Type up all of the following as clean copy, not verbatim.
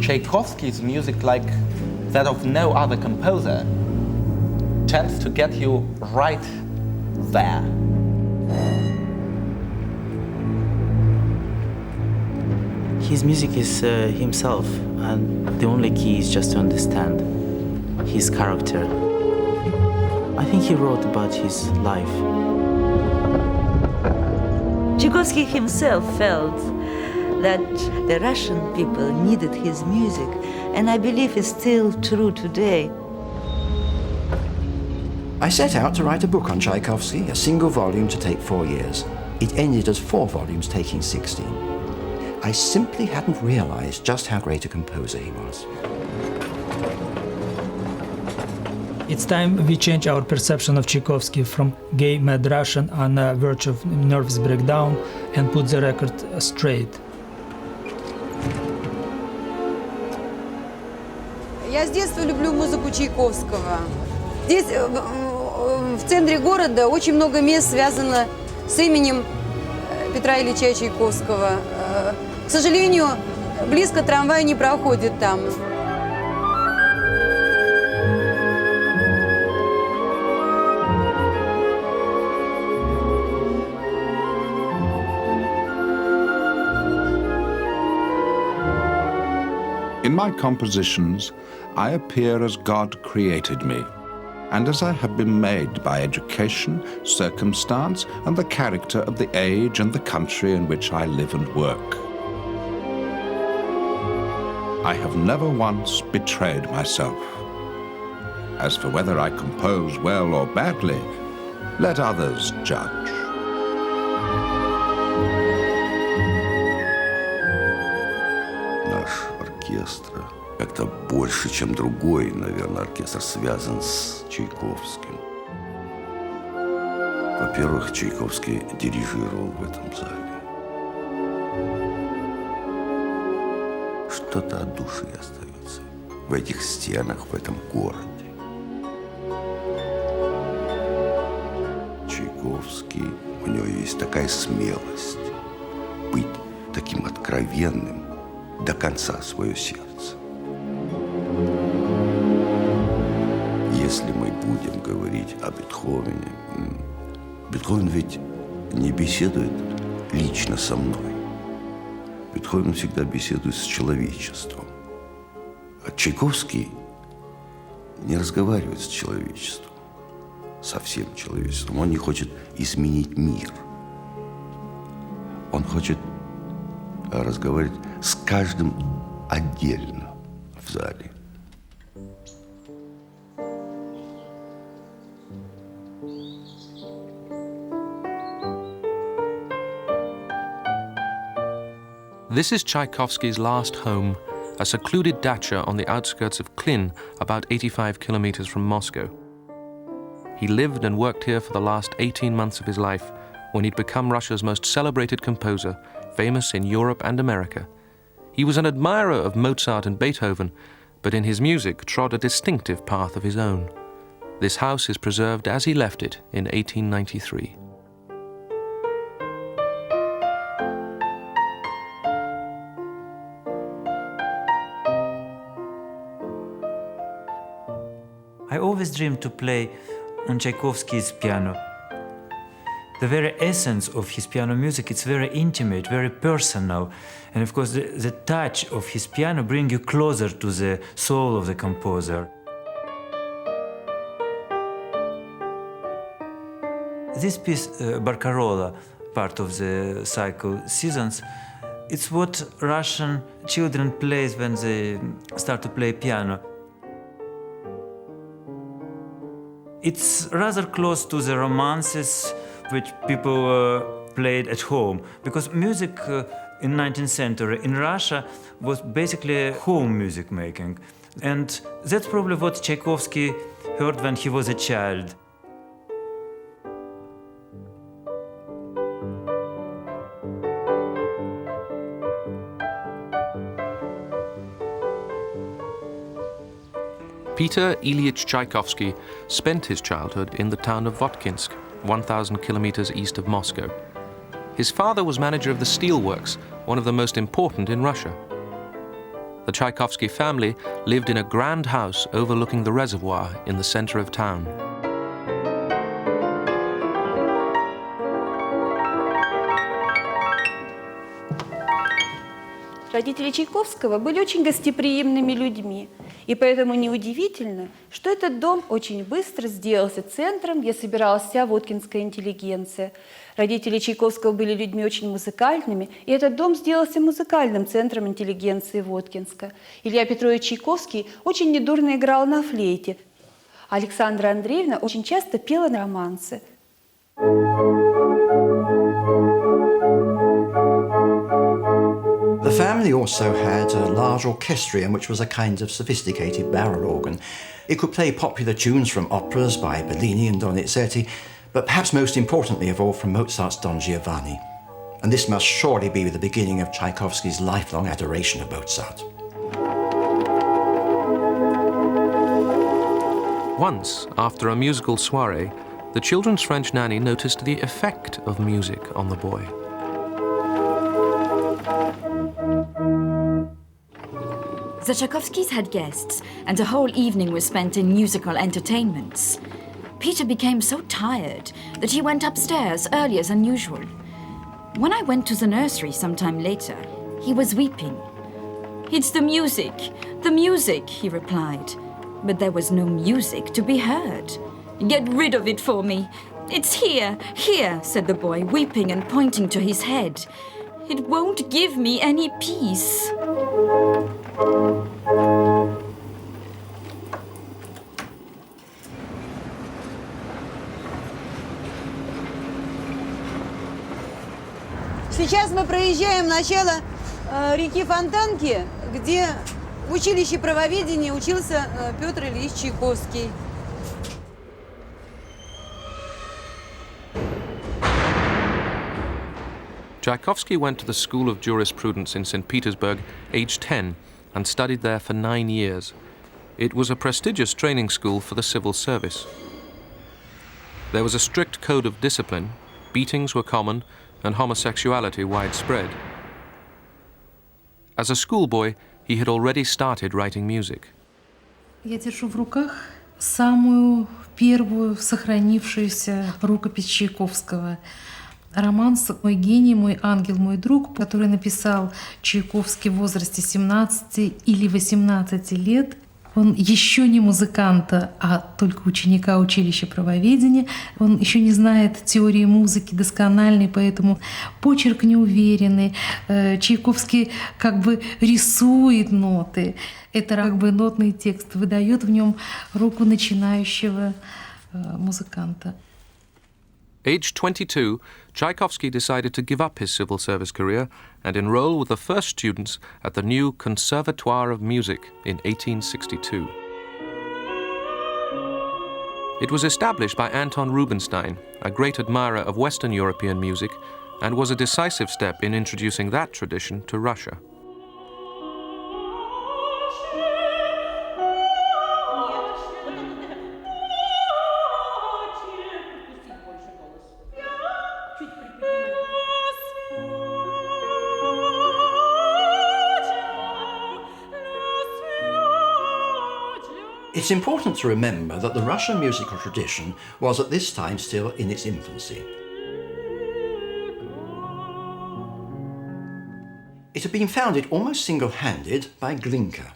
Tchaikovsky's music, like that of no other composer, tends to get you right there. His music is himself, and the only key is just to understand his character. I think he wrote about his life. Tchaikovsky himself felt that the Russian people needed his music, and I believe it's still true today. I set out to write a book on Tchaikovsky, a single volume to take 4 years. It ended as 4 volumes taking 16. I simply hadn't realized just how great a composer he was. It's time we change our perception of Tchaikovsky from gay mad Russian on the verge of nervous breakdown and put the record straight. Я с детства люблю музыку Чайковского. Здесь, в центре города, очень много мест связано с именем Петра Ильича Чайковского. К сожалению, близко трамвай не проходит там. In my compositions, I appear as God created me, and as I have been made by education, circumstance, and the character of the age and the country in which I live and work. I have never once betrayed myself. As for whether I compose well or badly, let others judge. Наш оркестр как-то больше, чем другой, наверное, оркестр связан с Чайковским. Во-первых, Чайковский дирижировал в этом зале. Что-то от души остается в этих стенах, в этом городе. Чайковский, у него есть такая смелость быть таким откровенным до конца свое сердце. Если мы будем говорить о Бетховене, Бетховен ведь не беседует лично со мной. Бетховен всегда беседует с человечеством. А Чайковский не разговаривает с человечеством, со всем человечеством. Он не хочет изменить мир. Он хочет разговаривать с каждым отдельно в зале. This is Tchaikovsky's last home, a secluded dacha on the outskirts of Klin, about 85 kilometers from Moscow. He lived and worked here for the last 18 months of his life, when he'd become Russia's most celebrated composer, famous in Europe and America. He was an admirer of Mozart and Beethoven, but in his music trod a distinctive path of his own. This house is preserved as he left it in 1893. I always dreamed to play on Tchaikovsky's piano. The very essence of his piano music, it's very intimate, very personal. And of course, the touch of his piano brings you closer to the soul of the composer. This piece, Barcarola, part of the cycle Seasons, it's what Russian children play when they start to play piano. It's rather close to the romances which people played at home, because music in 19th century in Russia was basically home music making. And that's probably what Tchaikovsky heard when he was a child. Peter Ilyich Tchaikovsky spent his childhood in the town of Votkinsk, 1,000 kilometers east of Moscow. His father was manager of the steelworks, one of the most important in Russia. The Tchaikovsky family lived in a grand house overlooking the reservoir in the center of town. Родители Чайковского были очень гостеприимными людьми, и поэтому неудивительно, что этот дом очень быстро сделался центром, где собиралась вся воткинская интеллигенция. Родители Чайковского были людьми очень музыкальными, и этот дом сделался музыкальным центром интеллигенции Воткинска. Илья Петрович Чайковский очень недурно играл на флейте. Александра Андреевна очень часто пела романсы. The family also had a large orchestrion, which was a kind of sophisticated barrel organ. It could play popular tunes from operas by Bellini and Donizetti, but perhaps most importantly of all from Mozart's Don Giovanni. And this must surely be the beginning of Tchaikovsky's lifelong adoration of Mozart. Once, after a musical soiree, the children's French nanny noticed the effect of music on the boy. The Tchaikovskys had guests, and a whole evening was spent in musical entertainments. Peter became so tired that he went upstairs earlier than usual. When I went to the nursery sometime later, he was weeping. "It's the music," he replied. But there was no music to be heard. "Get rid of it for me. It's here, said the boy, weeping and pointing to his head. "It won't give me any peace." Сейчас мы проезжаем начало реки Фонтанки, где в училище правоведения учился Пётр Ильич Чайковский. Tchaikovsky went to the School of Jurisprudence in St. Petersburg, aged 10, and studied there for 9 years. It was a prestigious training school for the civil service. There was a strict code of discipline, beatings were common, and homosexuality widespread. As a schoolboy, he had already started writing music. Я держу в руках самую первую сохранившуюся рукопись Чайковского. Романс «Мой гений, мой ангел, мой друг», который написал Чайковский в возрасте 17 или 18 лет. Он еще не музыканта, а только ученика училища правоведения. Он еще не знает теории музыки доскональной, поэтому почерк неуверенный. Чайковский как бы рисует ноты. Это как бы нотный текст, выдает в нем руку начинающего музыканта. Aged 22, Tchaikovsky decided to give up his civil service career and enroll with the first students at the new Conservatoire of Music in 1862. It was established by Anton Rubinstein, a great admirer of Western European music, and was a decisive step in introducing that tradition to Russia. It's important to remember that the Russian musical tradition was at this time still in its infancy. It had been founded almost single-handed by Glinka,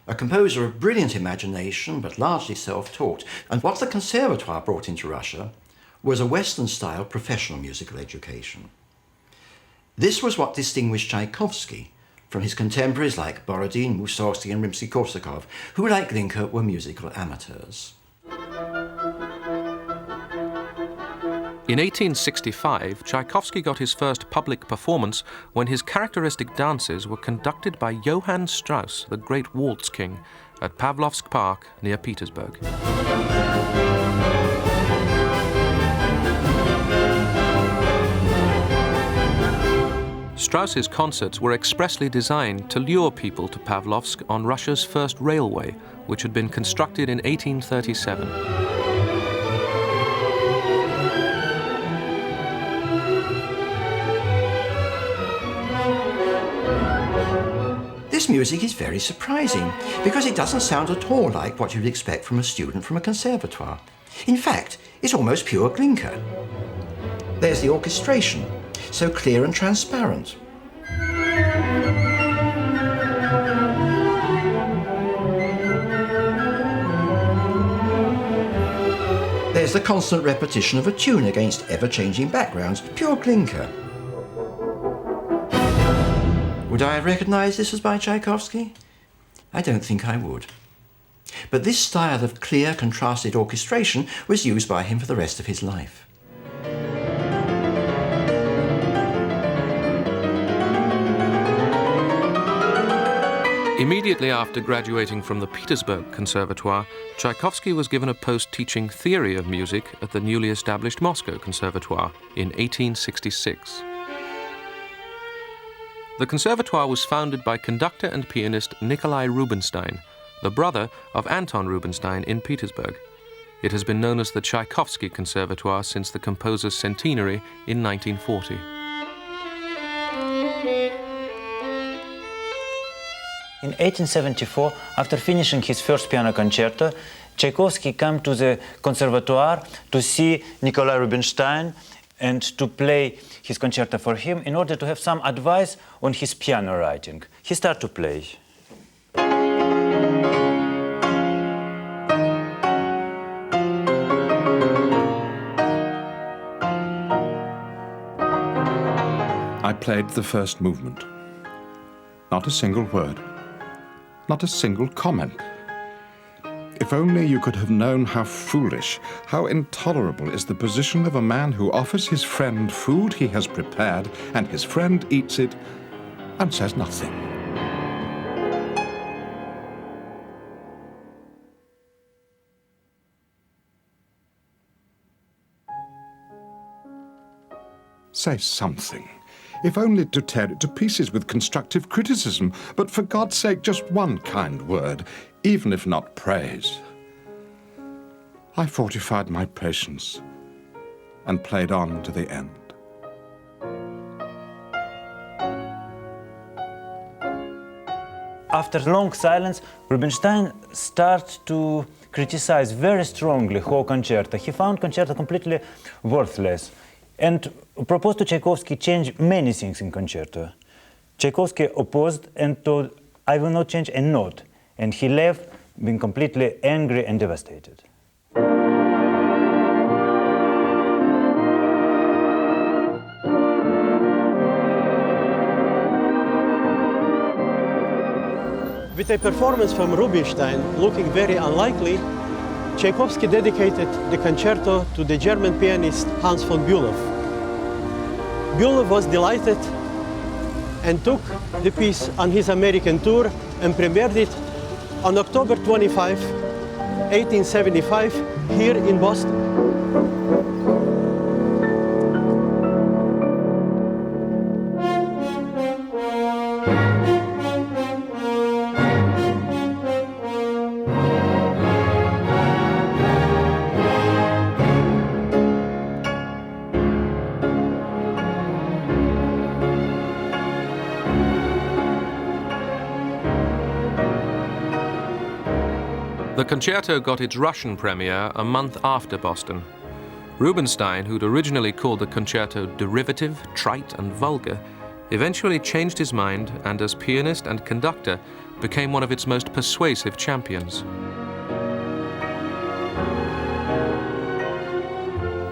a composer of brilliant imagination but largely self-taught, and what the Conservatoire brought into Russia was a Western-style professional musical education. This was what distinguished Tchaikovsky from his contemporaries like Borodin, Mussorgsky and Rimsky-Korsakov, who, like Glinka, were musical amateurs. In 1865, Tchaikovsky got his first public performance when his characteristic dances were conducted by Johann Strauss, the great waltz king, at Pavlovsk Park near Petersburg. Strauss's concerts were expressly designed to lure people to Pavlovsk on Russia's first railway, which had been constructed in 1837. This This music is very surprising because it doesn't sound at all like what you'd expect from a student from a conservatoire. In fact, it's almost pure Glinka. There's the orchestration, so clear and transparent. There's the constant repetition of a tune against ever-changing backgrounds, pure Glinka. Would I have recognised this as by Tchaikovsky? I don't think I would. But this style of clear, contrasted orchestration was used by him for the rest of his life. Immediately after graduating from the Petersburg Conservatoire, Tchaikovsky was given a post teaching theory of music at the newly established Moscow Conservatoire in 1866. The conservatoire was founded by conductor and pianist Nikolai Rubinstein, the brother of Anton Rubinstein in Petersburg. It has been known as the Tchaikovsky Conservatoire since the composer's centenary in 1940. In 1874, after finishing his first piano concerto, Tchaikovsky came to the conservatoire to see Nikolai Rubinstein and to play his concerto for him in order to have some advice on his piano writing. He started to play. I played the first movement. Not a single word. Not a single comment. If only you could have known how foolish, how intolerable is the position of a man who offers his friend food he has prepared, and his friend eats it and says nothing. Say something. If only to tear it to pieces with constructive criticism, but for God's sake, just one kind word, even if not praise. I fortified my patience and played on to the end. After long silence, Rubinstein started to criticize very strongly whole concerto. He found concerto completely worthless and proposed to Tchaikovsky change many things in concerto. Tchaikovsky opposed and told, "I will not change a note," and he left being completely angry and devastated. With a performance from Rubinstein looking very unlikely, Tchaikovsky dedicated the concerto to the German pianist Hans von Bülow. Bülow was delighted and took the piece on his American tour and premiered it on October 25, 1875, here in Boston. The concerto got its Russian premiere a month after Boston. Rubinstein, who'd originally called the concerto derivative, trite and vulgar, eventually changed his mind and as pianist and conductor became one of its most persuasive champions.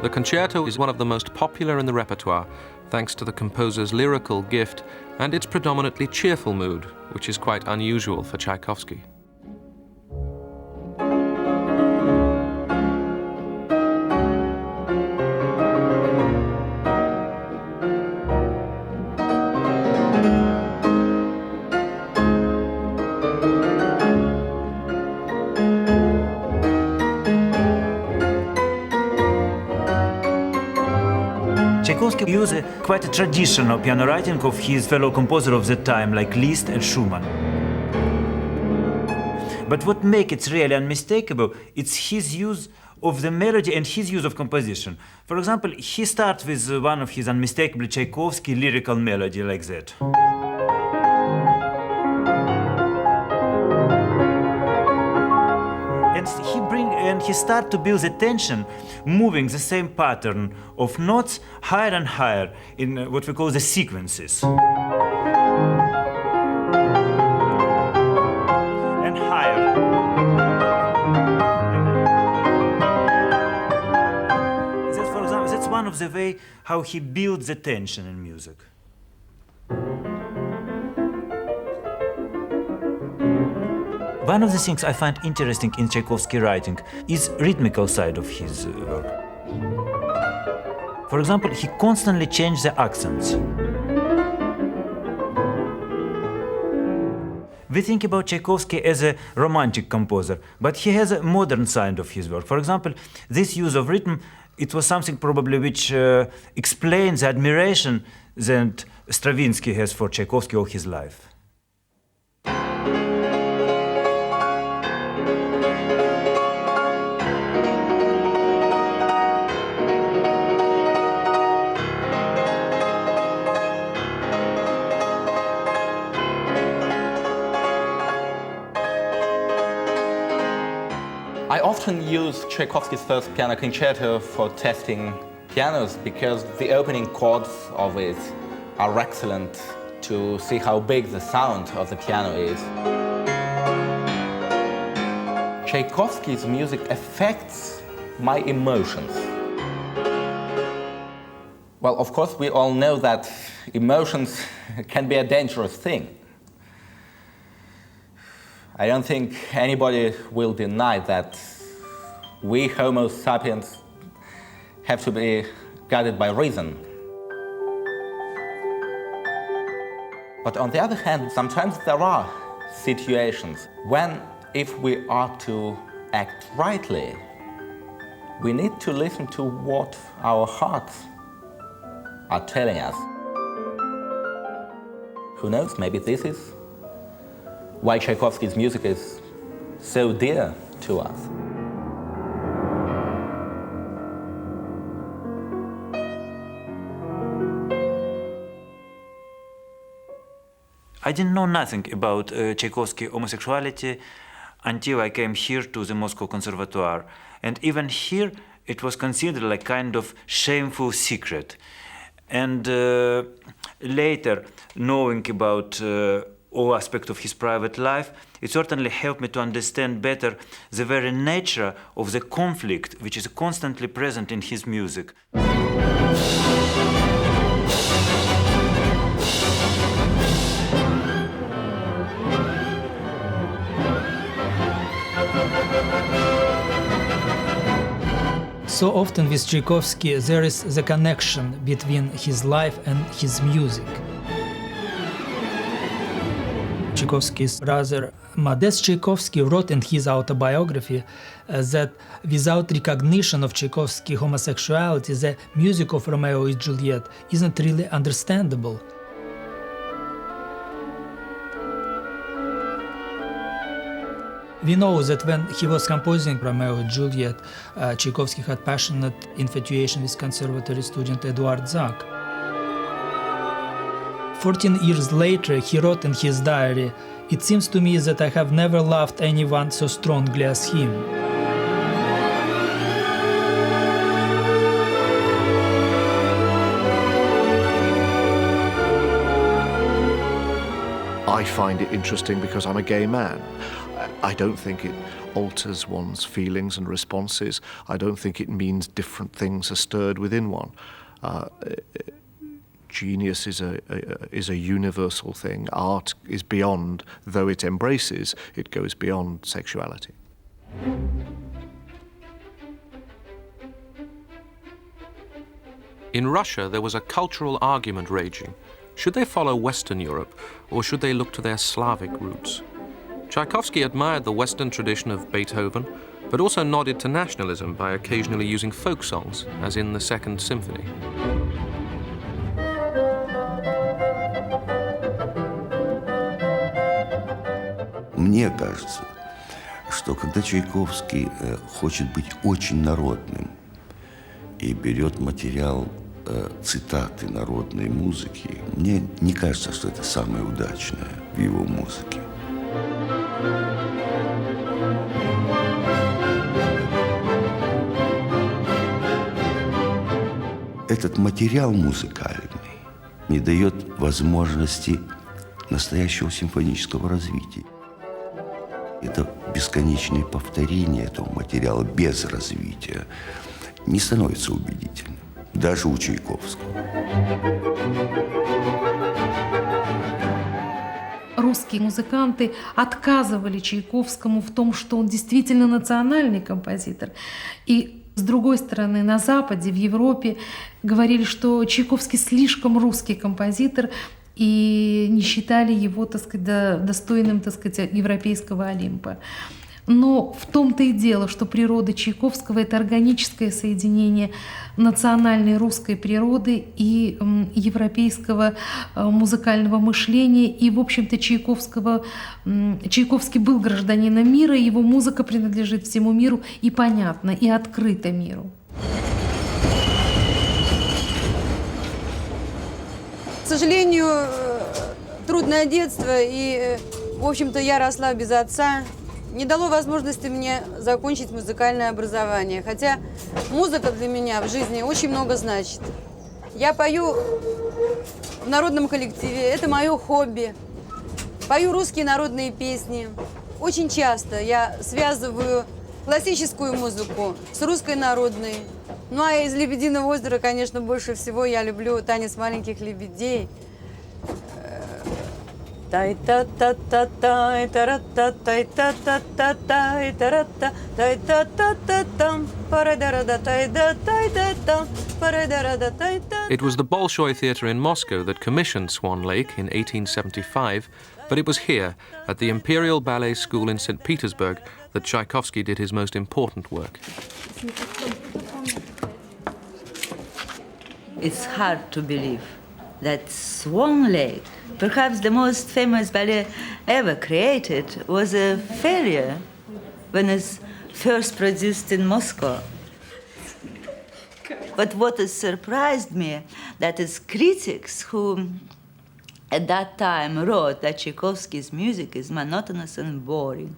The concerto is one of the most popular in the repertoire, thanks to the composer's lyrical gift and its predominantly cheerful mood, which is quite unusual for Tchaikovsky. Tchaikovsky used quite a traditional piano writing of his fellow composer of the time, like Liszt and Schumann. But what makes it really unmistakable, it's his use of the melody and his use of composition. For example, he starts with one of his unmistakable Tchaikovsky lyrical melody like that. he start to build the tension, moving the same pattern of notes higher and higher in what we call the sequences. And higher. That's, for example, that's one of the way how he builds the tension in music. One of the things I find interesting in Tchaikovsky writing is rhythmical side of his work. For example, he constantly changed the accents. We think about Tchaikovsky as a romantic composer, but he has a modern side of his work. For example, this use of rhythm, it was something probably which explains the admiration that Stravinsky has for Tchaikovsky all his life. I often use Tchaikovsky's first piano concerto for testing pianos because the opening chords of it are excellent to see how big the sound of the piano is. Tchaikovsky's music affects my emotions. Well, of course, we all know that emotions can be a dangerous thing. I don't think anybody will deny that we Homo sapiens have to be guided by reason. But on the other hand, sometimes there are situations when, if we are to act rightly, we need to listen to what our hearts are telling us. Who knows, maybe this is why Tchaikovsky's music is so dear to us. I didn't know nothing about Tchaikovsky homosexuality until I came here to the Moscow Conservatoire. And even here, it was considered like kind of shameful secret. And later, knowing about all aspects of his private life, it certainly helped me to understand better the very nature of the conflict which is constantly present in his music. So often with Tchaikovsky there is the connection between his life and his music. Tchaikovsky's rather modest Tchaikovsky wrote in his autobiography that without recognition of Tchaikovsky's homosexuality, the music of Romeo and Juliet isn't really understandable. We know that when he was composing Romeo and Juliet, Tchaikovsky had passionate infatuation with conservatory student Eduard Zak. 14 years later, he wrote in his diary, "It seems to me that I have never loved anyone so strongly as him." I find it interesting because I'm a gay man. I don't think it alters one's feelings and responses. I don't think it means different things are stirred within one. Genius is a universal thing. Art is beyond, though it embraces, it goes beyond sexuality. In Russia, there was a cultural argument raging. Should they follow Western Europe, or should they look to their Slavic roots? Tchaikovsky admired the Western tradition of Beethoven, but also nodded to nationalism by occasionally using folk songs, as in the Second Symphony. Мне кажется, что когда Чайковский хочет быть очень народным и берет материал цитаты народной музыки, мне не кажется, что это самое удачное в его музыке. этот материал музыкальный не дает возможности настоящего симфонического развития. Это бесконечное повторение этого материала без развития не становится убедительным, даже у Чайковского. Русские музыканты отказывали Чайковскому в том, что он действительно национальный композитор. И с другой стороны, на Западе, в Европе говорили, что Чайковский слишком русский композитор и не считали его, так сказать, достойным, так сказать, европейского Олимпа. Но в том-то и дело, что природа Чайковского — это органическое соединение национальной русской природы и европейского музыкального мышления. И, в общем-то, Чайковский был гражданином мира, и его музыка принадлежит всему миру и понятна, и открыта миру. К сожалению, трудное детство, и, в общем-то, я росла без отца. Не дало возможности мне закончить музыкальное образование. Хотя музыка для меня в жизни очень много значит. Я пою в народном коллективе, это мое хобби. Пою русские народные песни. Очень часто я связываю классическую музыку с русской народной. Ну а из «Лебединого озера», конечно, больше всего я люблю танец маленьких лебедей. It was the Bolshoi Theatre in Moscow that commissioned Swan Lake in 1875, but it was here, at the Imperial Ballet School in St. Petersburg, that Tchaikovsky did his most important work. It's hard to believe that Swan Lake, perhaps the most famous ballet ever created, was a failure when it's first produced in Moscow. But what has surprised me, that is critics who at that time wrote that Tchaikovsky's music is monotonous and boring.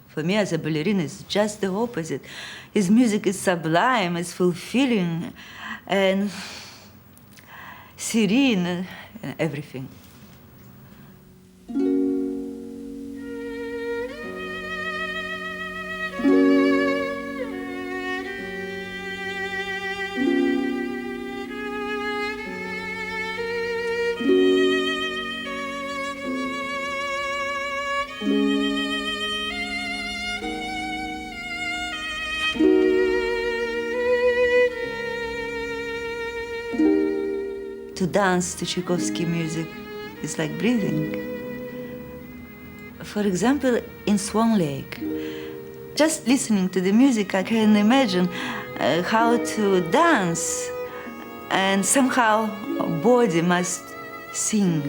For me as a ballerina, it's just the opposite. His music is sublime, it's fulfilling, and serene, and everything. To dance to Tchaikovsky music is like breathing. For example, in Swan Lake, just listening to the music, I can imagine how to dance, and somehow a body must sing.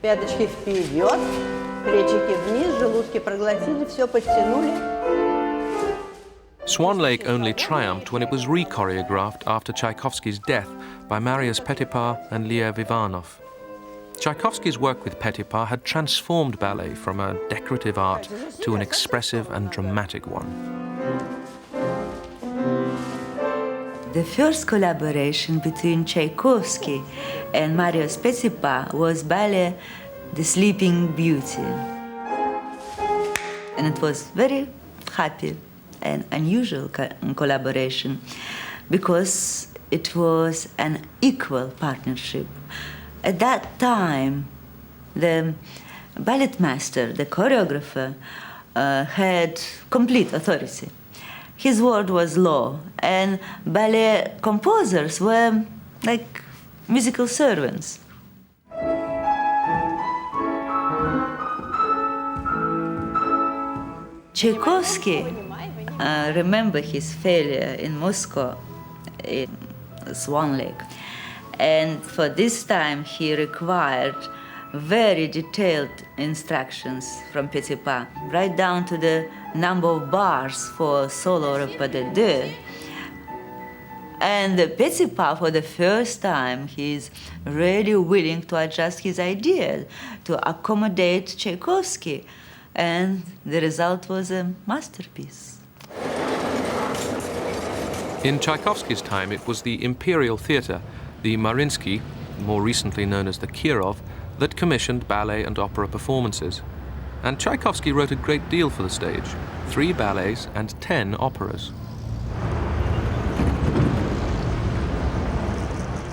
Пяточки вперед, плечики вниз, желудки проглотили, все подтянули. Swan Lake only triumphed when it was re-choreographed after Tchaikovsky's death by Marius Petipa and Lev Ivanov. Tchaikovsky's work with Petipa had transformed ballet from a decorative art to an expressive and dramatic one. The first collaboration between Tchaikovsky and Marius Petipa was ballet The Sleeping Beauty. And it was very happy and unusual collaboration because it was an equal partnership. At that time, the ballet master, the choreographer, had complete authority. His word was law, and ballet composers were like musical servants. Tchaikovsky remember his failure in Moscow, in Swan Lake, and for this time he required very detailed instructions from Petipa, right down to the number of bars for solo or pas de deux. And Petipa, for the first time, he's really willing to adjust his ideas to accommodate Tchaikovsky. And the result was a masterpiece. In Tchaikovsky's time, it was the Imperial Theatre, the Mariinsky, more recently known as the Kirov, that commissioned ballet and opera performances. And Tchaikovsky wrote a great deal for the stage, 3 ballets and 10 operas.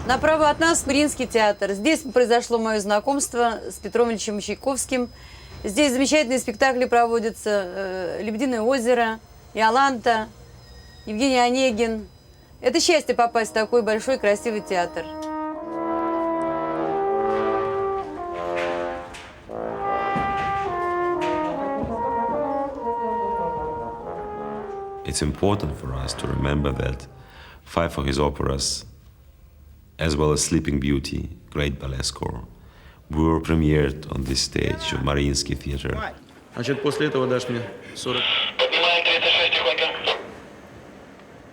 Направо от нас Мариинский театр. Здесь произошло мое знакомство с Петром Ильичем Чайковским. Здесь замечательные спектакли проводятся. «Лебединое озеро», «Иоланта», Евгений Онегин. Это счастье попасть в такой большой красивый театр. It's important for us to remember that 5 of his operas, as well as Sleeping Beauty, great ballet score, were premiered on this stage of Mariinsky Theatre. Значит, после этого дашь мне 40.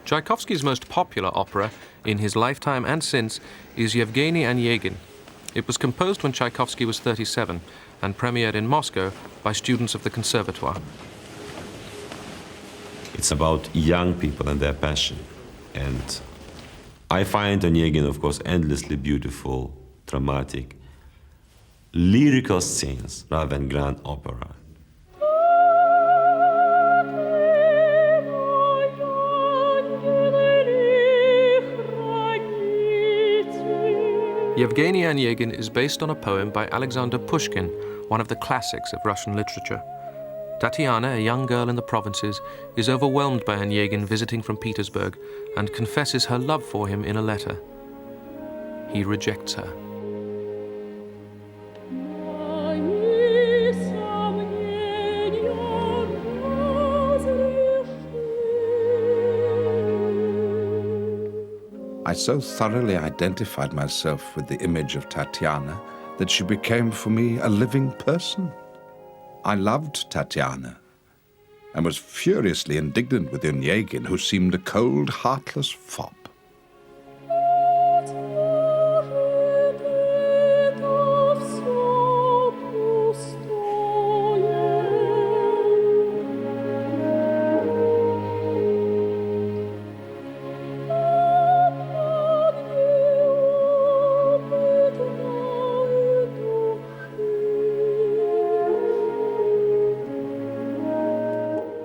Tchaikovsky's most popular opera, in his lifetime and since, is Yevgeny Onegin. It was composed when Tchaikovsky was 37 and premiered in Moscow by students of the Conservatoire. It's about young people and their passion. And I find Onegin, of course, endlessly beautiful, dramatic, lyrical scenes rather than grand opera. Yevgeny Onegin is based on a poem by Alexander Pushkin, one of the classics of Russian literature. Tatiana, a young girl in the provinces, is overwhelmed by Onegin visiting from Petersburg and confesses her love for him in a letter. He rejects her. I so thoroughly identified myself with the image of Tatiana that she became for me a living person. I loved Tatiana and was furiously indignant with Onegin, who seemed a cold, heartless fop.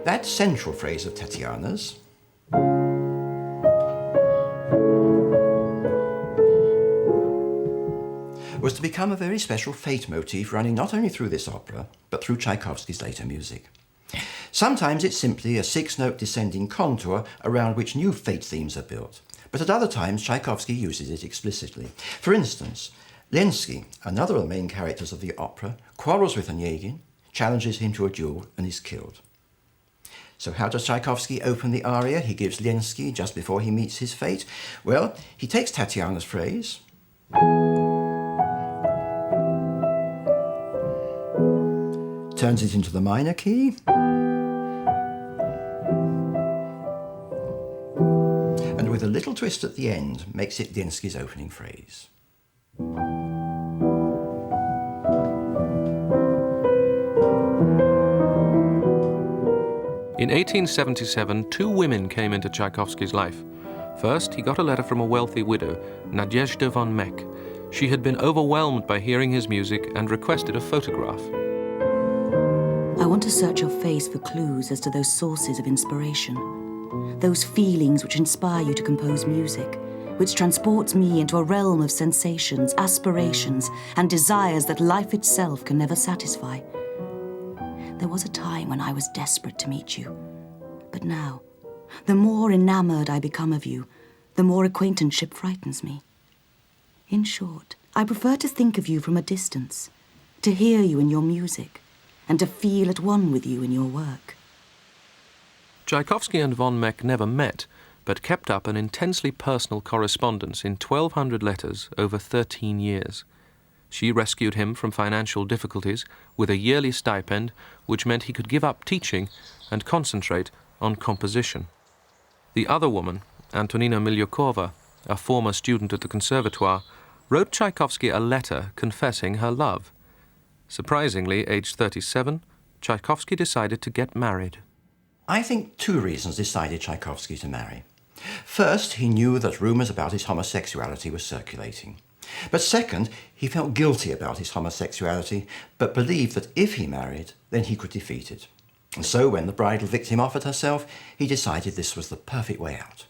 That central phrase of Tatiana's, was to become a very special fate motif running not only through this opera, but through Tchaikovsky's later music. Sometimes it's simply a 6-note descending contour around which new fate themes are built, but at other times Tchaikovsky uses it explicitly. For instance, Lenski, another of the main characters of the opera, quarrels with Onegin, challenges him to a duel, and is killed. So how does Tchaikovsky open the aria he gives Lenski just before he meets his fate? Well, he takes Tatiana's phrase, turns it into the minor key, and with a little twist at the end, makes it Lenski's opening phrase. In 1877, 2 women came into Tchaikovsky's life. First, he got a letter from a wealthy widow, Nadezhda von Meck. She had been overwhelmed by hearing his music and requested a photograph. I want to search your face for clues as to those sources of inspiration, those feelings which inspire you to compose music, which transports me into a realm of sensations, aspirations, and desires that life itself can never satisfy. There was a time when I was desperate to meet you. But now, the more enamored I become of you, the more acquaintanceship frightens me. In short, I prefer to think of you from a distance, to hear you in your music, and to feel at one with you in your work. Tchaikovsky and von Meck never met, but kept up an intensely personal correspondence in 1,200 letters over 13 years. She rescued him from financial difficulties with a yearly stipend, which meant he could give up teaching and concentrate on composition. The other woman, Antonina Milyukova, a former student at the Conservatoire, wrote Tchaikovsky a letter confessing her love. Surprisingly, aged 37, Tchaikovsky decided to get married. I think two reasons decided Tchaikovsky to marry. First, he knew that rumours about his homosexuality were circulating. But second, he felt guilty about his homosexuality, but believed that if he married, then he could defeat it. And so when the bridal victim offered herself, he decided this was the perfect way out.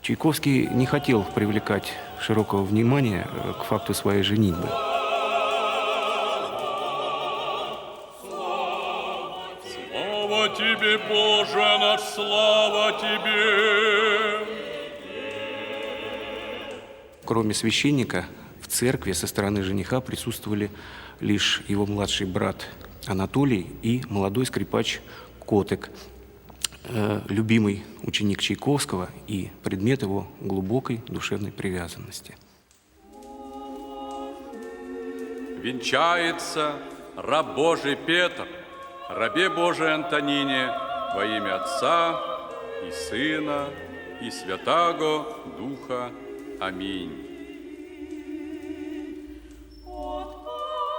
Чайковский не хотел привлекать широкого внимания к факту своей женитьбы. Слава тебе, Боже наш, слава тебе! Кроме священника, в церкви со стороны жениха присутствовали лишь его младший брат Анатолий и молодой скрипач Котек, любимый ученик Чайковского и предмет его глубокой душевной привязанности. Венчается раб Божий Петр, рабе Божией Антонине, во имя Отца и Сына и Святаго Духа. Аминь.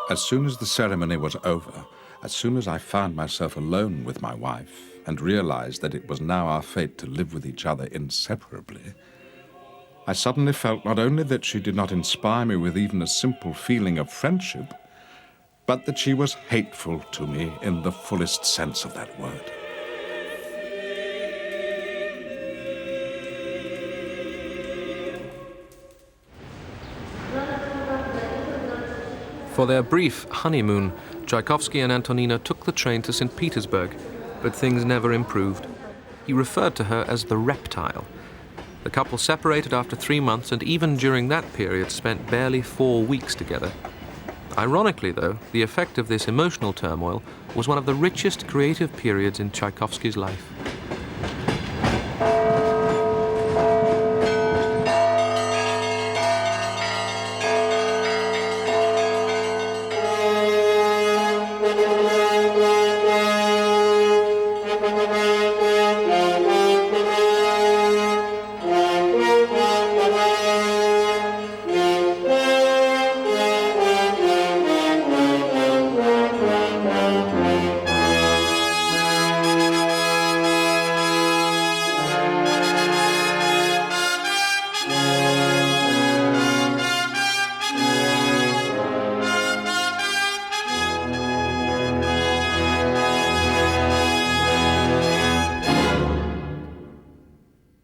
As soon as the ceremony was over, as soon as I found myself alone with my wife and realized that it was now our fate to live with each other inseparably, I suddenly felt not only that she did not inspire me with even a simple feeling of friendship, but that she was hateful to me in the fullest sense of that word. For their brief honeymoon, Tchaikovsky and Antonina took the train to St. Petersburg, but things never improved. He referred to her as the reptile. The couple separated after 3 months, and even during that period spent barely 4 weeks together. Ironically, though, the effect of this emotional turmoil was one of the richest creative periods in Tchaikovsky's life.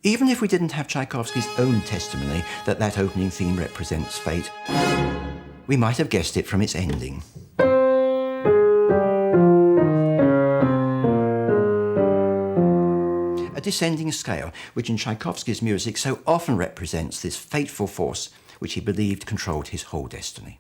Even if we didn't have Tchaikovsky's own testimony that that opening theme represents fate, we might have guessed it from its ending. A descending scale, which in Tchaikovsky's music so often represents this fateful force which he believed controlled his whole destiny.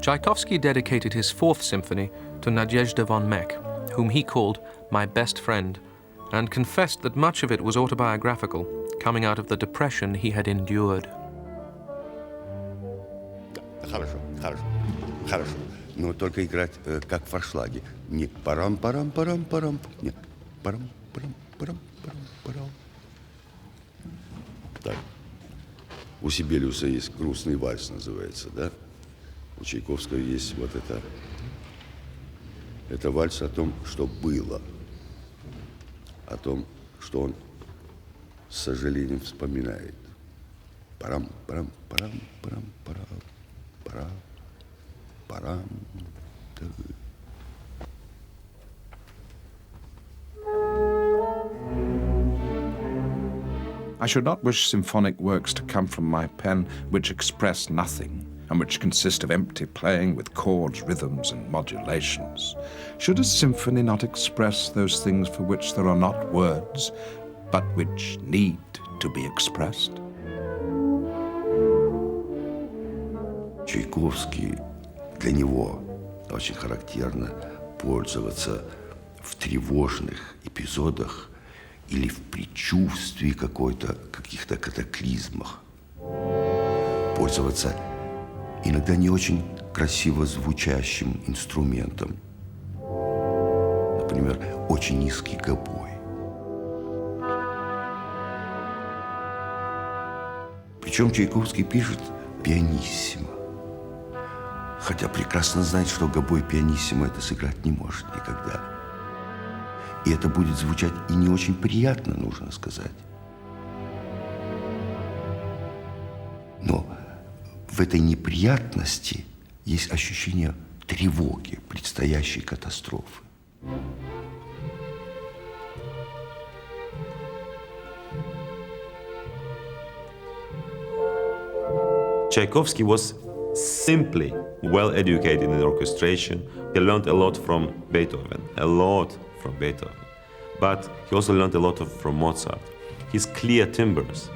Tchaikovsky dedicated his 4th symphony to Nadezhda von Meck, whom he called my best friend, and confessed that much of it was autobiographical, coming out of the depression he had endured. Хорошо, хорошо, хорошо. Но только играть как в форшлаге. Не парам-парам-парам-парам, нет, парам-парам-парам-парам-парам. Так. У Сибелиуса есть грустный вальс, называется, да? У Чайковского есть вот это. Это вальс о том, что было, о том, что он с сожалением вспоминает. Парам, парам, парам, парам, парам, парам, парам. I should not wish symphonic works to come from my pen which express nothing, and which consist of empty playing with chords, rhythms, and modulations. Should a symphony not express those things for which there are not words, but which need to be expressed? Чайковский, для него очень характерно пользоваться в тревожных эпизодах или в предчувствии каких-то катаклизмах. Пользоваться иногда не очень красиво звучащим инструментом. Например, очень низкий гобой. Причем Чайковский пишет пианиссимо. Хотя прекрасно знает, что гобой пианиссимо это сыграть не может никогда. И это будет звучать и не очень приятно, нужно сказать. Но в этой неприятности есть ощущение тревоги, предстоящей катастрофы. Tchaikovsky was simply well educated in orchestration. He learned a lot from Beethoven, But he also learned a lot from Mozart. His clear timbres.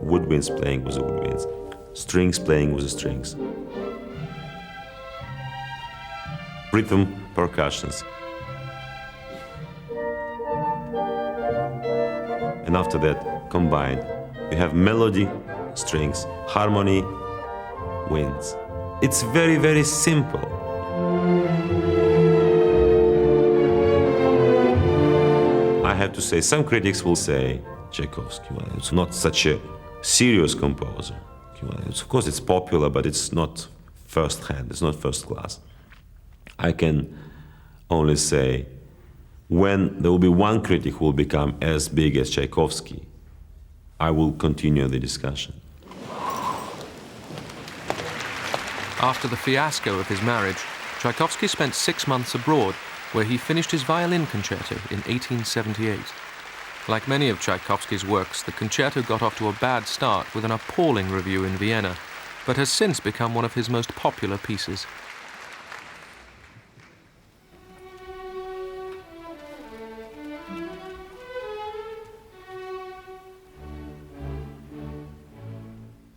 Woodwinds playing was the woodwinds. Strings playing was the strings. Rhythm percussions. And after that, combined, you have melody, strings, harmony, winds. It's very, very simple. I have to say, some critics will say, Tchaikovsky, well, it's not such a serious composer. Well, of course, it's popular, but it's not first-hand, it's not first class. I can only say, when there will be one critic who will become as big as Tchaikovsky, I will continue the discussion. After the fiasco of his marriage, Tchaikovsky spent 6 months abroad, where he finished his violin concerto in 1878. Like many of Tchaikovsky's works, the concerto got off to a bad start with an appalling review in Vienna, but has since become one of his most popular pieces.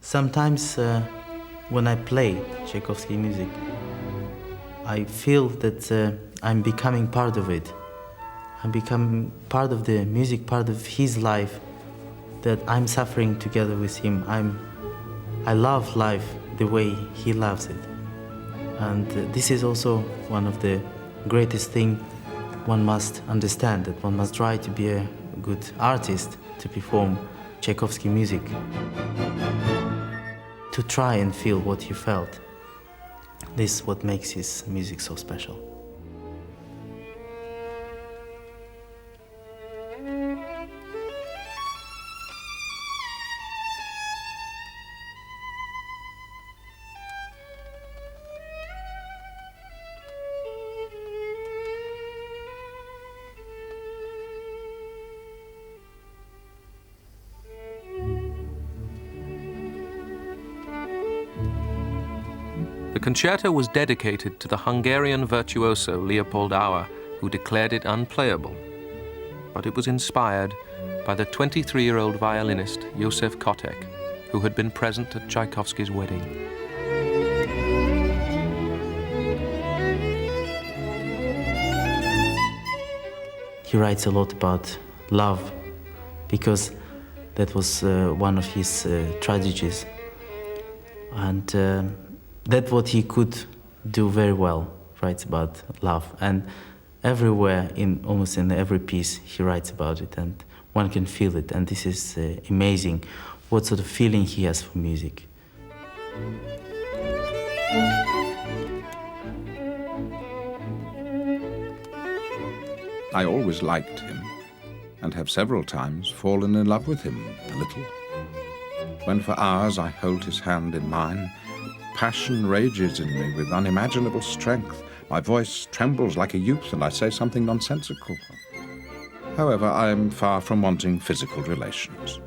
Sometimes when I play Tchaikovsky music, I feel that I'm becoming part of it. I'm becoming part of the music, part of his life, that I'm suffering together with him. I love life the way he loves it. And this is also one of the greatest things one must understand, that one must try to be a good artist to perform Tchaikovsky music. To try and feel what he felt. This is what makes his music so special. The concerto was dedicated to the Hungarian virtuoso Leopold Auer, who declared it unplayable. But it was inspired by the 23-year-old violinist Józef Kotek, who had been present at Tchaikovsky's wedding. He writes a lot about love, because that was one of his tragedies. And that's what he could do very well, writes about love. And everywhere, almost in every piece, he writes about it, and one can feel it. And this is amazing, what sort of feeling he has for music. I always liked him, and have several times fallen in love with him a little. When for hours I hold his hand in mine, passion rages in me with unimaginable strength. My voice trembles like a youth, and I say something nonsensical. However, I am far from wanting physical relations.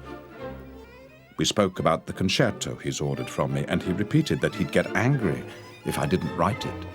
We spoke about the concerto he's ordered from me, and he repeated that he'd get angry if I didn't write it.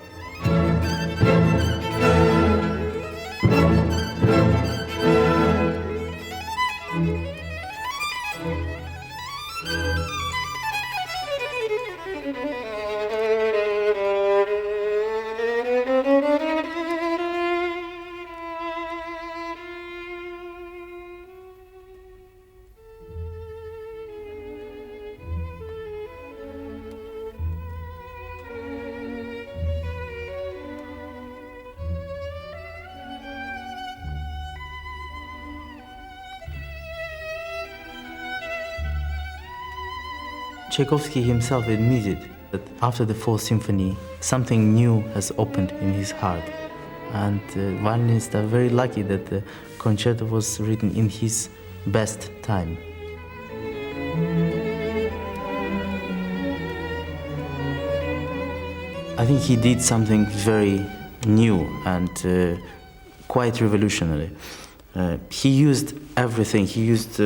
Tchaikovsky himself admitted that after the Fourth Symphony, something new has opened in his heart. And violinists are very lucky that the concerto was written in his best time. I think he did something very new and quite revolutionary. He used everything. He used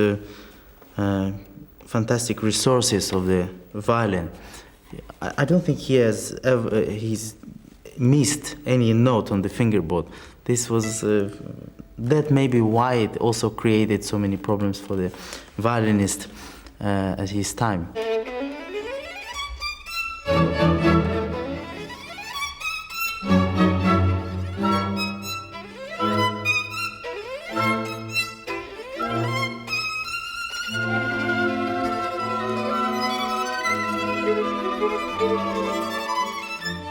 fantastic resources of the violin. I don't think he's missed any note on the fingerboard. This was that may be why it also created so many problems for the violinist at his time.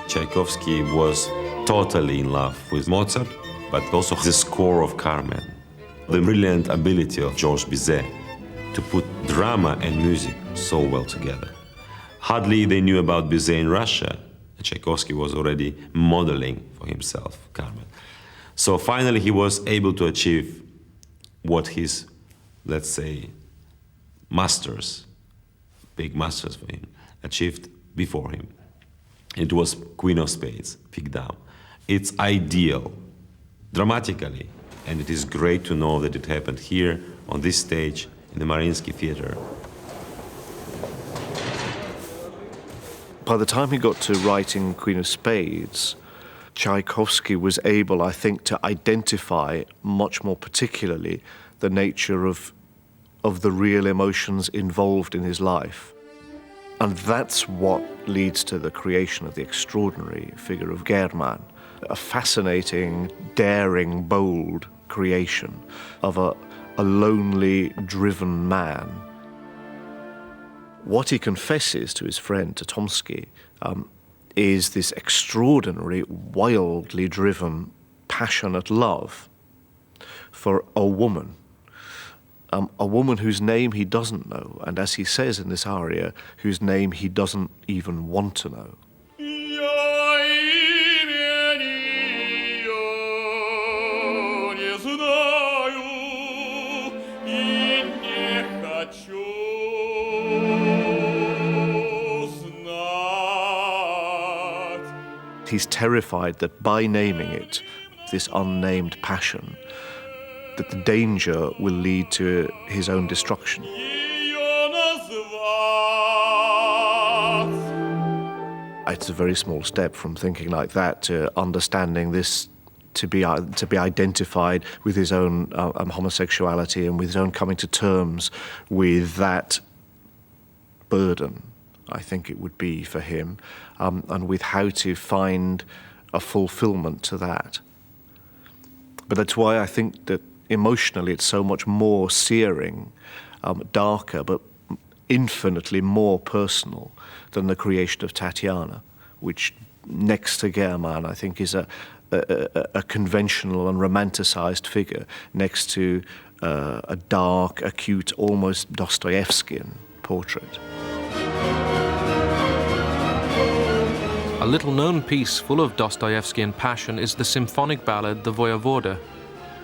Tchaikovsky was totally in love with Mozart, but also the score of Carmen. The brilliant ability of Georges Bizet to put drama and music so well together. Hardly they knew about Bizet in Russia. Tchaikovsky was already modeling for himself Carmen. So finally he was able to achieve what his, let's say, masters, big masters for him, achieved before him. It was Queen of Spades, picked down. It's ideal, dramatically, and it is great to know that it happened here, on this stage, in the Mariinsky Theater. By the time he got to writing Queen of Spades, Tchaikovsky was able, I think, to identify much more particularly the nature of the real emotions involved in his life. And that's what leads to the creation of the extraordinary figure of German, a fascinating, daring, bold creation of a lonely, driven man. What he confesses to his friend, to Tomsky, is this extraordinary, wildly driven, passionate love for a woman whose name he doesn't know, and as he says in this aria, whose name he doesn't even want to know. He's terrified that by naming it, this unnamed passion, that the danger will lead to his own destruction. It's a very small step from thinking like that to understanding this to be identified with his own homosexuality and with his own coming to terms with that burden, I think it would be for him, and with how to find a fulfillment to that. But that's why I think that emotionally it's so much more searing, darker, but infinitely more personal than the creation of Tatiana, which next to German I think is a conventional and romanticized figure next to a dark, acute, almost Dostoevskian portrait. A little-known piece full of Dostoevskian passion is the symphonic ballad The Voyevoda.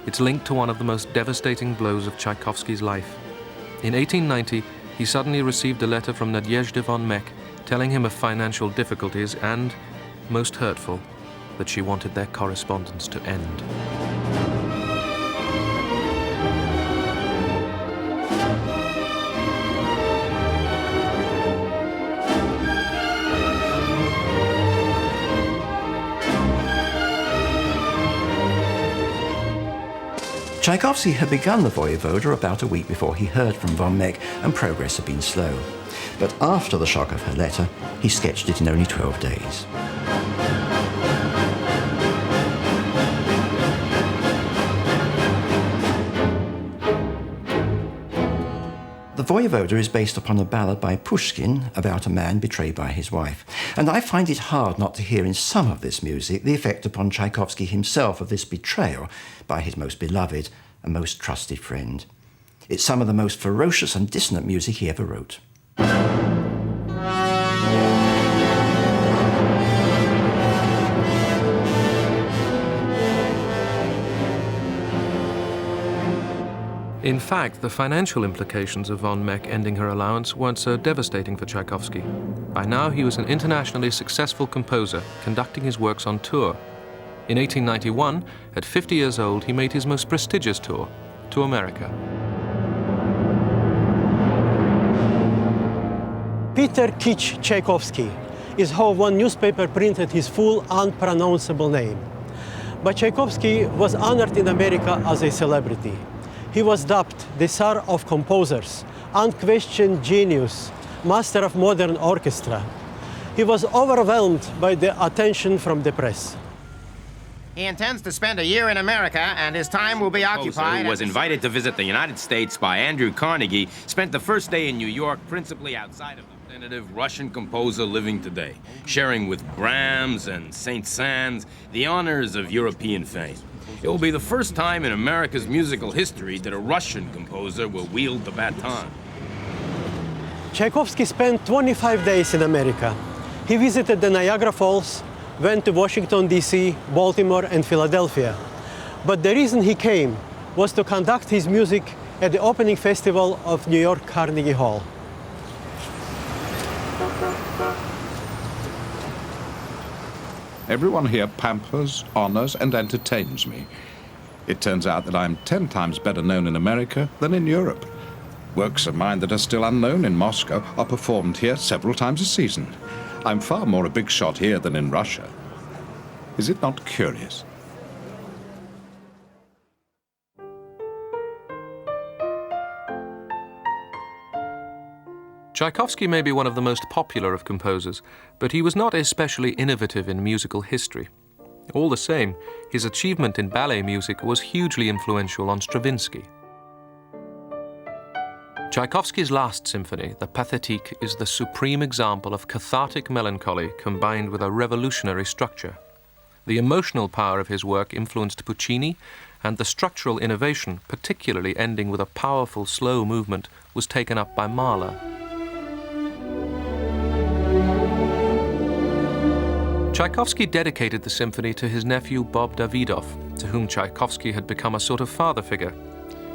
It's linked to one of the most devastating blows of Tchaikovsky's life. In 1890, he suddenly received a letter from Nadezhda von Meck telling him of financial difficulties and, most hurtful, that she wanted their correspondence to end. Tchaikovsky had begun the Voyevoda about a week before he heard from von Meck, and progress had been slow. But after the shock of her letter, he sketched it in only 12 days. The Voyevoda is based upon a ballad by Pushkin about a man betrayed by his wife. And I find it hard not to hear in some of this music the effect upon Tchaikovsky himself of this betrayal by his most beloved and most trusted friend. It's some of the most ferocious and dissonant music he ever wrote. In fact, the financial implications of von Meck ending her allowance weren't so devastating for Tchaikovsky. By now, he was an internationally successful composer, conducting his works on tour. In 1891, at 50 years old, he made his most prestigious tour, to America. Peter Ilyich Tchaikovsky is how one newspaper printed his full unpronounceable name. But Tchaikovsky was honored in America as a celebrity. He was dubbed the Tsar of Composers, unquestioned genius, master of modern orchestra. He was overwhelmed by the attention from the press. He intends to spend a year in America, and his time will be occupied. Who was invited to visit the United States by Andrew Carnegie, spent the first day in New York, principally outside of the Russian composer living today, sharing with Brahms and Saint-Saëns the honors of European fame. It will be the first time in America's musical history that a Russian composer will wield the baton. Tchaikovsky spent 25 days in America. He visited the Niagara Falls, went to Washington, D.C., Baltimore, and Philadelphia. But the reason he came was to conduct his music at the opening festival of New York Carnegie Hall. Everyone here pampers, honors, and entertains me. It turns out that I'm 10 times better known in America than in Europe. Works of mine that are still unknown in Moscow are performed here several times a season. I'm far more a big shot here than in Russia. Is it not curious? Tchaikovsky may be one of the most popular of composers, but he was not especially innovative in musical history. All the same, his achievement in ballet music was hugely influential on Stravinsky. Tchaikovsky's last symphony, the Pathétique, is the supreme example of cathartic melancholy combined with a revolutionary structure. The emotional power of his work influenced Puccini, and the structural innovation, particularly ending with a powerful slow movement, was taken up by Mahler. Tchaikovsky dedicated the symphony to his nephew Bob Davidov, to whom Tchaikovsky had become a sort of father figure.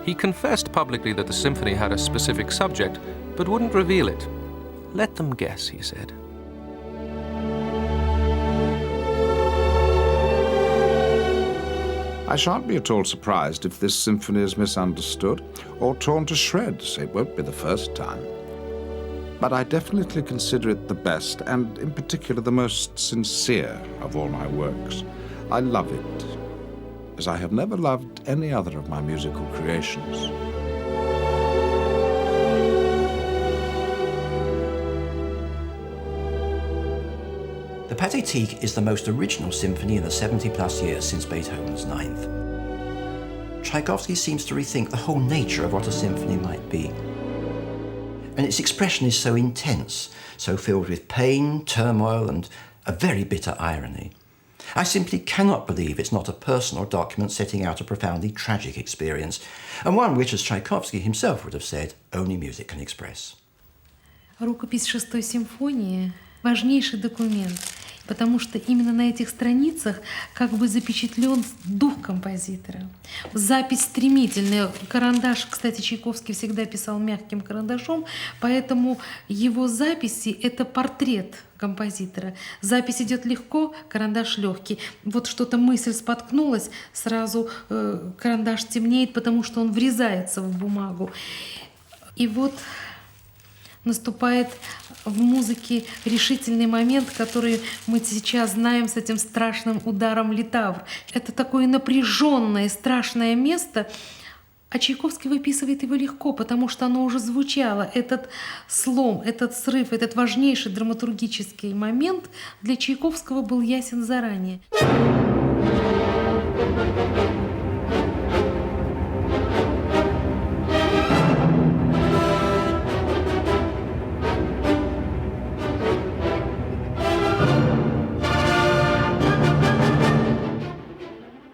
He confessed publicly that the symphony had a specific subject, but wouldn't reveal it. "Let them guess," he said. I shan't be at all surprised if this symphony is misunderstood or torn to shreds. It won't be the first time. But I definitely consider it the best, and in particular the most sincere of all my works. I love it, as I have never loved any other of my musical creations. The Pathétique is the most original symphony in the 70-plus years since Beethoven's Ninth. Tchaikovsky seems to rethink the whole nature of what a symphony might be. And its expression is so intense, so filled with pain, turmoil, and a very bitter irony. I simply cannot believe it's not a personal document setting out a profoundly tragic experience, and one which, as Tchaikovsky himself would have said, only music can express. Рукопись шестой симфонии – важнейший документ, потому что именно на этих страницах как бы запечатлен дух композитора. Запись стремительная. Карандаш, кстати, Чайковский всегда писал мягким карандашом, поэтому его записи – это портрет композитора. Запись идет легко, карандаш легкий. Вот что-то мысль споткнулась, сразу карандаш темнеет, потому что он врезается в бумагу. И вот наступает в музыке решительный момент, который мы сейчас знаем с этим страшным ударом литавр. Это такое напряженное, страшное место, а Чайковский выписывает его легко, потому что оно уже звучало. Этот слом, этот срыв, этот важнейший драматургический момент для Чайковского был ясен заранее.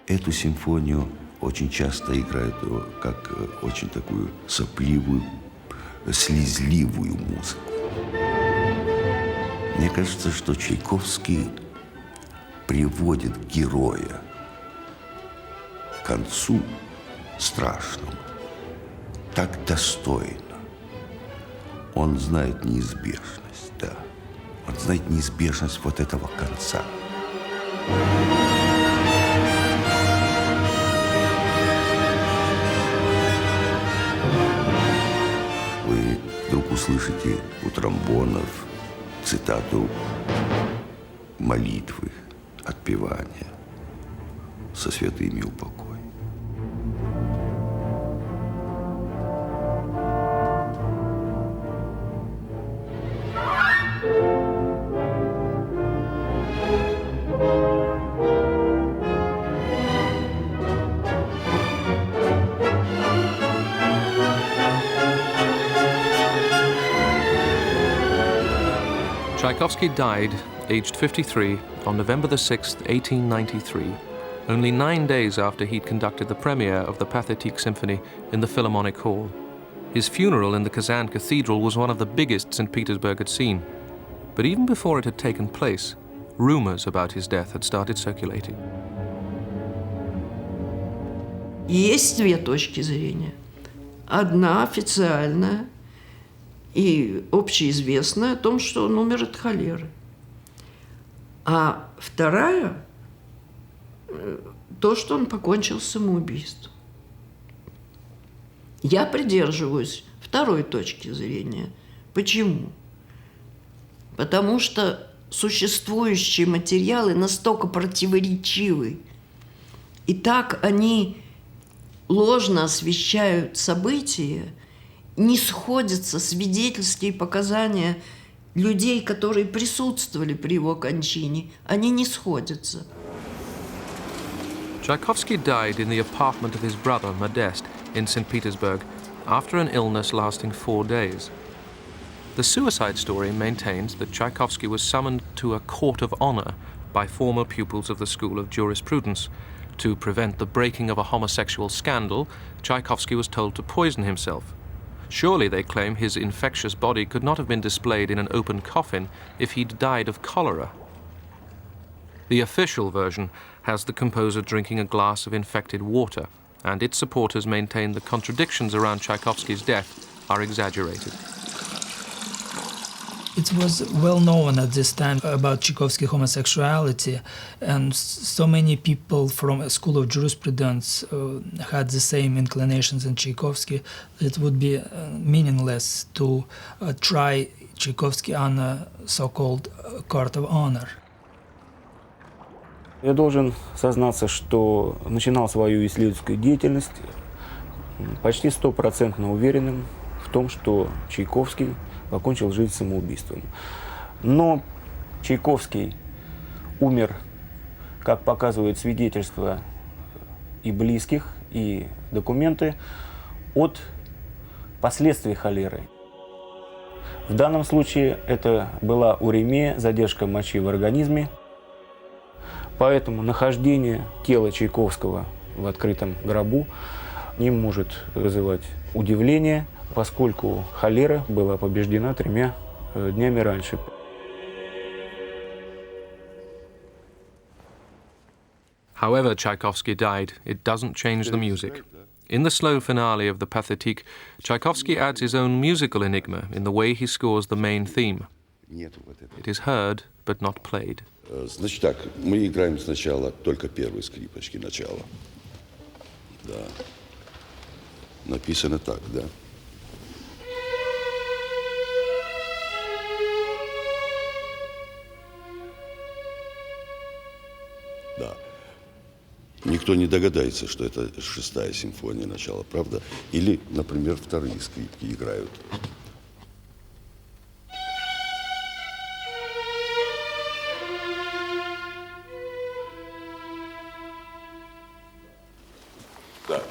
Эту симфонию очень часто играют как очень такую сопливую, слезливую музыку. Мне кажется, что Чайковский приводит героя к концу страшному, так достойно. Он знает неизбежность, да. Он знает неизбежность вот этого конца. Вы вдруг услышите у тромбонов цитату молитвы, отпевания со святыми упокой. Tchaikovsky died, aged 53, on November the 6th, 1893, only 9 days after he'd conducted the premiere of the Pathetique Symphony in the Philharmonic Hall. His funeral in the Kazan Cathedral was one of the biggest St. Petersburg had seen. But even before it had taken place, rumors about his death had started circulating. Есть две точки зрения. Одна официальная и общеизвестная о том, что он умер от холеры. А вторая – то, что он покончил самоубийством. Я придерживаюсь второй точки зрения. Почему? Потому что существующие материалы настолько противоречивы, и так они ложно освещают события, не сходятся свидетельские показания людей, которые присутствовали при его кончине. Они не сходятся. Tchaikovsky died in the apartment of his brother, Modest, in St. Petersburg, after an illness lasting 4 days. The suicide story maintains that Tchaikovsky was summoned to a court of honor by former pupils of the School of Jurisprudence. To prevent the breaking of a homosexual scandal, Tchaikovsky was told to poison himself. Surely, they claim, his infectious body could not have been displayed in an open coffin if he'd died of cholera. The official version has the composer drinking a glass of infected water, and its supporters maintain the contradictions around Tchaikovsky's death are exaggerated. It was well known at this time about Tchaikovsky's homosexuality, and so many people from a school of jurisprudence had the same inclinations in Tchaikovsky that it would be meaningless to try Tchaikovsky on a so-called court of honor. Я должен сознаться, что начинал свою исследовательскую деятельность почти 100% уверенным в том, что Чайковский покончил жизнь самоубийством. Но Чайковский умер, как показывают свидетельства и близких, и документы, от последствий холеры. В данном случае это была уремия, задержка мочи в организме. Поэтому нахождение тела Чайковского в открытом гробу не может вызывать удивления, поскольку холера была побеждена 3 днями раньше. However Tchaikovsky died, it doesn't change the music. In the slow finale of the Pathetique, Tchaikovsky adds his own musical enigma in the way he scores the main theme. It is heard, but not played. Значит так, мы играем сначала только первые скрипочки, начало. Да. Написано так, да? Да. Никто не догадается, что это 6-я симфония начала, правда? Или, например, 2-е скрипки играют. Да.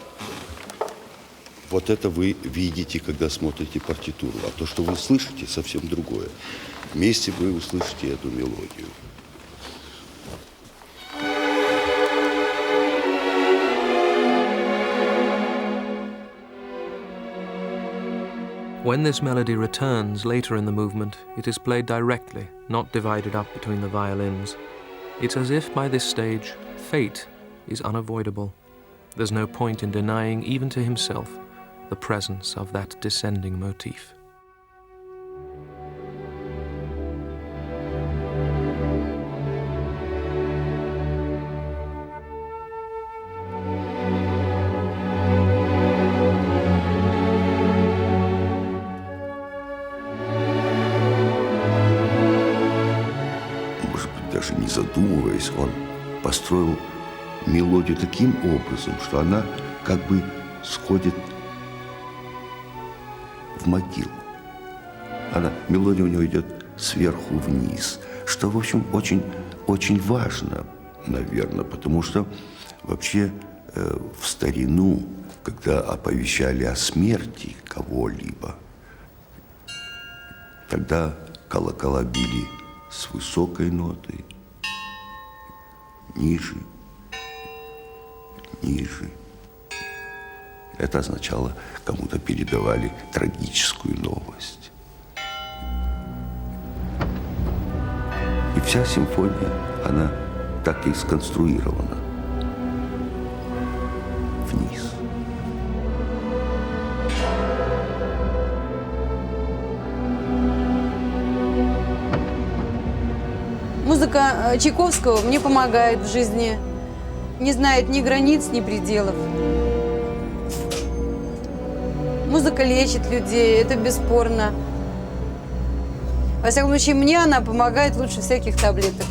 Вот это вы видите, когда смотрите партитуру. А то, что вы слышите, совсем другое. Вместе вы услышите эту мелодию. When this melody returns later in the movement, it is played directly, not divided up between the violins. It's as if by this stage, fate is unavoidable. There's no point in denying, even to himself, the presence of that descending motif. Даже не задумываясь, он построил мелодию таким образом, что она как бы сходит в могилу. Мелодия у него идет сверху вниз, что, в общем, очень, очень важно, наверное, потому что вообще в старину, когда оповещали о смерти кого-либо, тогда колокола били с высокой нотой, ниже, ниже. Это означало, кому-то передавали трагическую новость. И вся симфония, она так и сконструирована. Вниз. Музыка Чайковского мне помогает в жизни, не знает ни границ, ни пределов. Музыка лечит людей, это бесспорно. Во всяком случае, мне она помогает лучше всяких таблеток.